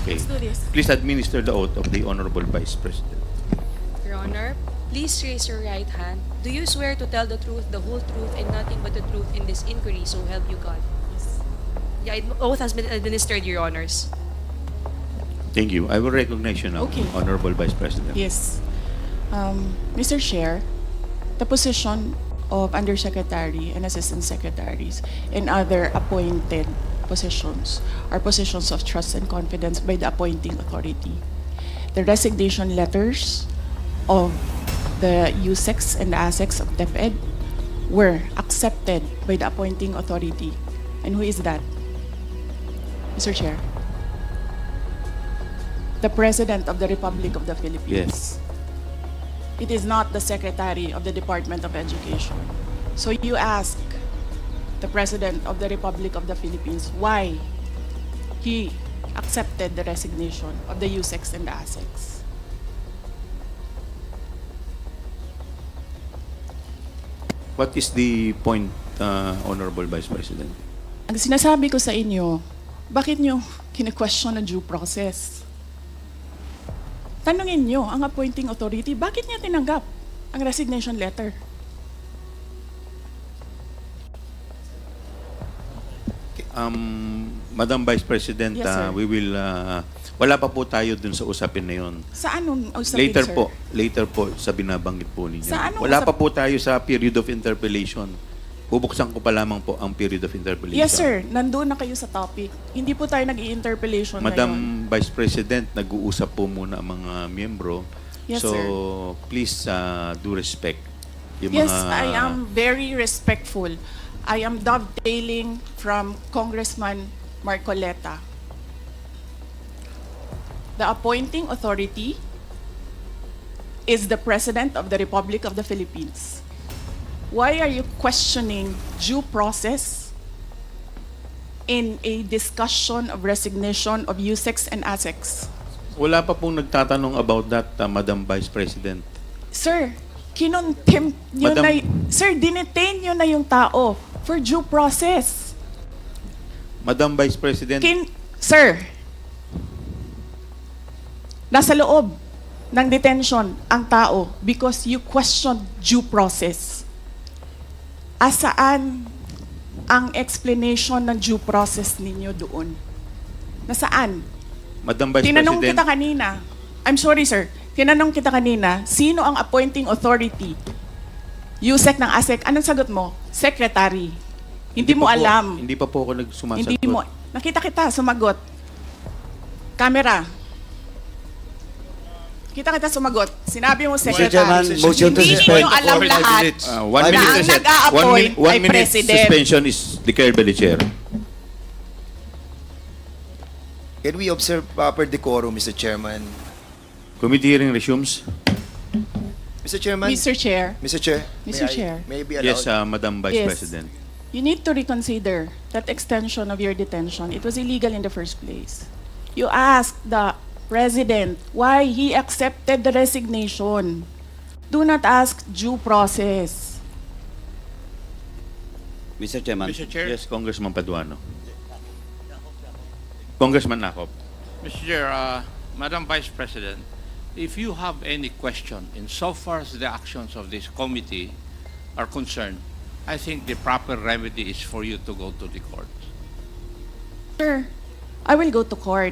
Okay. Let's do this. Please administer the oath of the Honorable Vice President. Your Honor, please raise your right hand. Do you swear to tell the truth, the whole truth, and nothing but the truth in this inquiry, so help you God? Yes. Yeah, oath has been administered, Your Honors. Thank you. I will recognize you now, Okay. Honorable Vice President. Yes. Mr. Chair, the position of Undersecretary and Assistant Secretaries and other appointed positions are positions of trust and confidence by the appointing authority. The resignation letters of the USEX and the ASEX of DepEd were accepted by the appointing authority. And who is that? Mr. Chair. The President of the Republic of the Philippines. Yes. It is not the Secretary of the Department of Education. So you ask the President of the Republic of the Philippines why he accepted the resignation of the USEX and the ASEX. What is the point, Honorable Vice President? Ang sinasabi ko sa inyo, bakit nyo kine-question ang due process? Tanungin nyo ang appointing authority, bakit niya tinanggap ang resignation letter? Madam Vice President, Yes, sir. we will, wala pa po tayo dun sa usapin na yun. Sa anong usapin, Later sir? later po sa binabanggit po ninyo. Sa anong Wala usap- pa po tayo sa period of interpellation. Bubuksan ko pa lamang po ang period of interpellation. Yes, sir. Nandun na kayo sa topic. Hindi po tayo nag-i-interpellation Madam ngayon. Vice President, nag-uusap po muna ang mga miyembro. Yes, so, sir. please do respect. Yung Yes, mga, I am very respectful. I am dovetailing from Congressman Marcoleta. The appointing authority is the President of the Republic of the Philippines. Why are you questioning due process in a discussion of resignation of USEX and ASEX? Wala pa pong nagtatanong about that, Madam Vice President. Sir, kinontempt nyo Madam- na, sir, dinetain nyo na yung tao for due process. Madam Vice President, Sir, nasa loob ng detention ang tao because you questioned due process. Asaan ang explanation ng due process ninyo doon? Nasaan? Madam Vice Tinanong President, kita kanina. I'm sorry, sir. Tinanong kita kanina, sino ang appointing authority? USEC ng ASEC. Anong sagot mo? Secretary. Hindi mo pa po- alam. Hindi pa po ako nagsumasagot. Hindi mo. Nakita kita, sumagot. Camera. Kita kita sumagot. Sinabi mo, Mr. Secretary. Chairman, motion to Hindi suspend. ninyo alam For 5 lahat. minutes. 1 Five minute ang minutes. reset. nag-a-appoint One ay minute President. suspension is declared by the Chair. Can we observe proper decorum, Mr. Chairman? Committee hearing resumes. Mr. Chairman? Mr. Chair, Mr. Chair? Mr. Chair. May I be allowed? Yes, Madam Vice Yes. President. you need to reconsider that extension of your detention. It was illegal in the first place. You asked the President why he accepted the resignation. Do not ask due process. Mr. Chairman. Mr. Chair, Yes, Congressman Paduano. Congressman Nakop. Mr. Chair, Madam Vice President, if you have any question insofar as the actions of this committee are concerned, I think the proper remedy is for you to go to the court. Sir, I will go to court.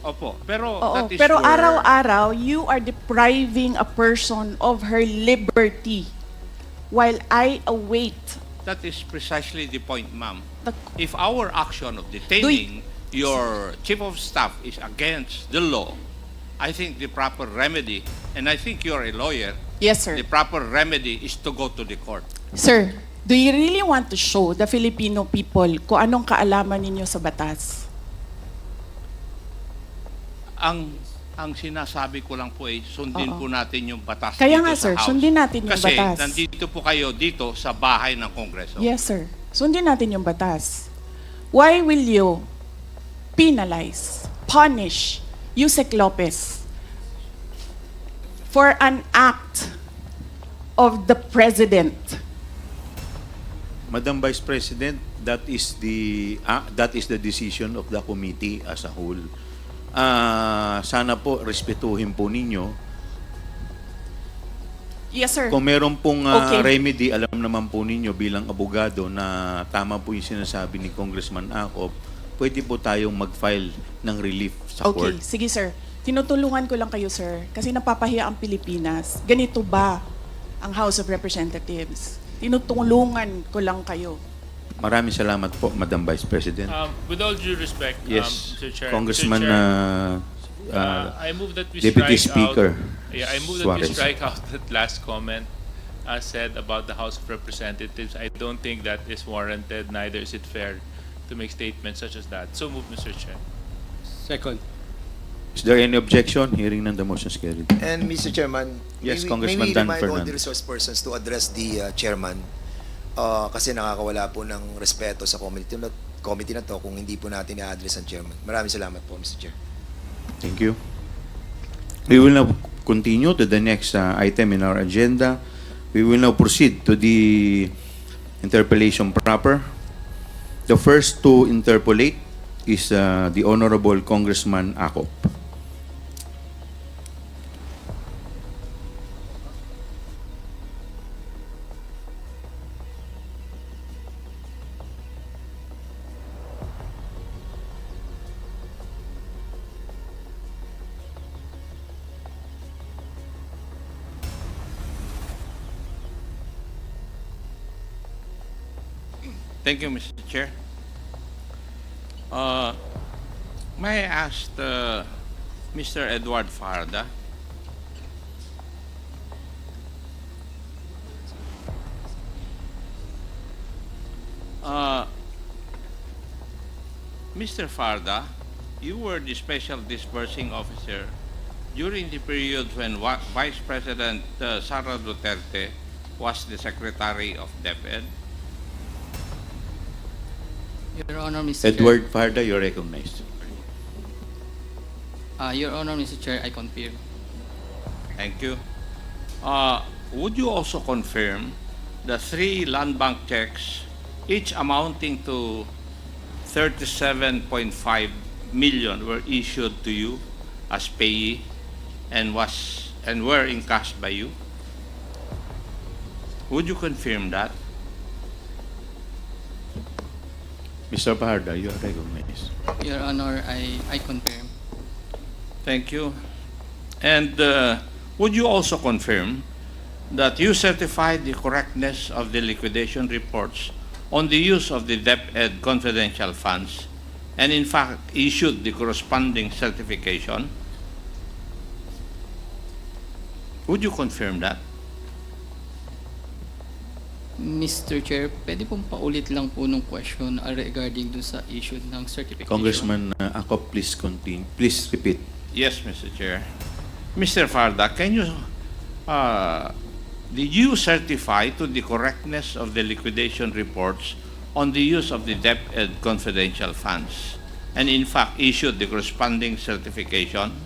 Opo, pero Oo, that is pero your... araw-araw, you are depriving a person of her liberty while I await That is precisely the point, ma'am. the... If our action of detaining your chief of staff is against the law, I think the proper remedy, and I think you're a lawyer, Yes, sir. the proper remedy is to go to the court. Sir, do you really want to show the Filipino people kung anong kaalaman ninyo sa batas? Ang sinasabi ko lang po ay sundin Oo. po natin yung batas Kaya dito nga, sa sir, House. sundin natin yung Kasi batas. nandito po kayo dito sa bahay ng Kongreso. Yes, sir. Sundin natin yung batas. Why will you penalize, punish Yusek Lopez for an act of the President? Madam Vice President, that is the decision of the committee as a whole. sana po respetuhin po ninyo. Yes, sir. Kung meron pong Okay. remedy, alam naman po ninyo bilang abogado na tama po yung sinasabi ni Congressman Acop, pwede po tayong mag-file ng relief sa Okay, court. sige, sir. Tinutulungan ko lang kayo, sir, kasi napapahiya ang Pilipinas. Ganito ba ang House of Representatives? Tinutulungan ko lang kayo. Maraming salamat po, Madam Vice President. With all due respect, Yes, Mr. Chair, Congressman Mr. Chair, I move that we Deputy strike Speaker out. Yeah, I move that we Suarez. strike out that last comment said about the House of Representatives. I don't think that is warranted. Neither is it fair to make statements such as that. So move, Mr. Chair. Second. Is there any objection? Hearing none, the motion is carried. And Mr. Chairman, Yes, may Congressman we Dan remind all the Fernandez. resource persons to address the chairman kasi nakakawala po ng respeto sa committee na to kung hindi po natin i-address ang chairman. Maraming salamat po, Mr. Chair. Thank you. We will now continue to the next item in our agenda. We will now proceed to the interpellation proper. The first to interpolate is the Honorable Congressman Acop. Thank you, Mr. Chair. May I ask Mr. Edward Farda? Mr. Farda, you were the special disbursing officer during the period when Vice President Sara Duterte was the Secretary of DepEd. Your Honor, Mr. Edward Farda, you're recognized. Chair. Your Honor, Mr. Chair, I confirm. Thank you. Would you also confirm the 3 land bank checks, each amounting to 37.5 million, were issued to you as payee and were encashed by you? Would you confirm that? Mr. Farda, you are recognized. Your Honor, I confirm. Thank you. And would you also confirm that you certified the correctness of the liquidation reports on the use of the DepEd confidential funds and in fact issued the corresponding certification? Would you confirm that? Mr. Chair, pwede pong paulit lang po nung question regarding dun sa issue ng certification. Congressman Acop, please continue. Please repeat. Yes, Mr. Chair. Mr. Farda, can you, did you certify to the correctness of the liquidation reports on the use of the DepEd confidential funds and in fact issued the corresponding certification?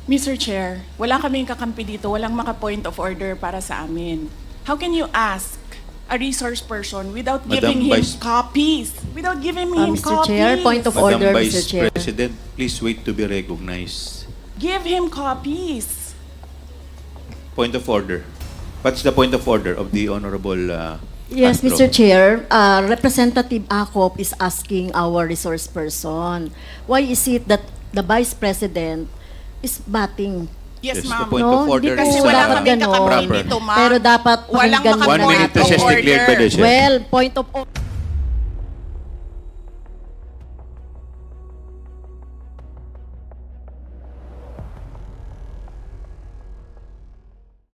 Mr. Chair, wala kaming kakampi dito, walang maka-point of order para sa amin. How can you ask a resource person without Madam giving him Vice- copies? Without giving him Mr. copies? Chair, point of Madam order, Vice Mr. Chair. President, please wait to be recognized. Give him copies. Point of order. What's the point of order of the Honorable Yes, Astro? Mr. Chair, Representative Acop is asking our resource person, why is it that the Vice President is batting? Yes, Yes, the ma'am. point of order Kasi is wala dapat kaming ganon. kakampi Proper. dito, ma'am. Pero dapat Walang pakinggan maka-point 1 minute of recess declared by the order. chair. Well, point of order.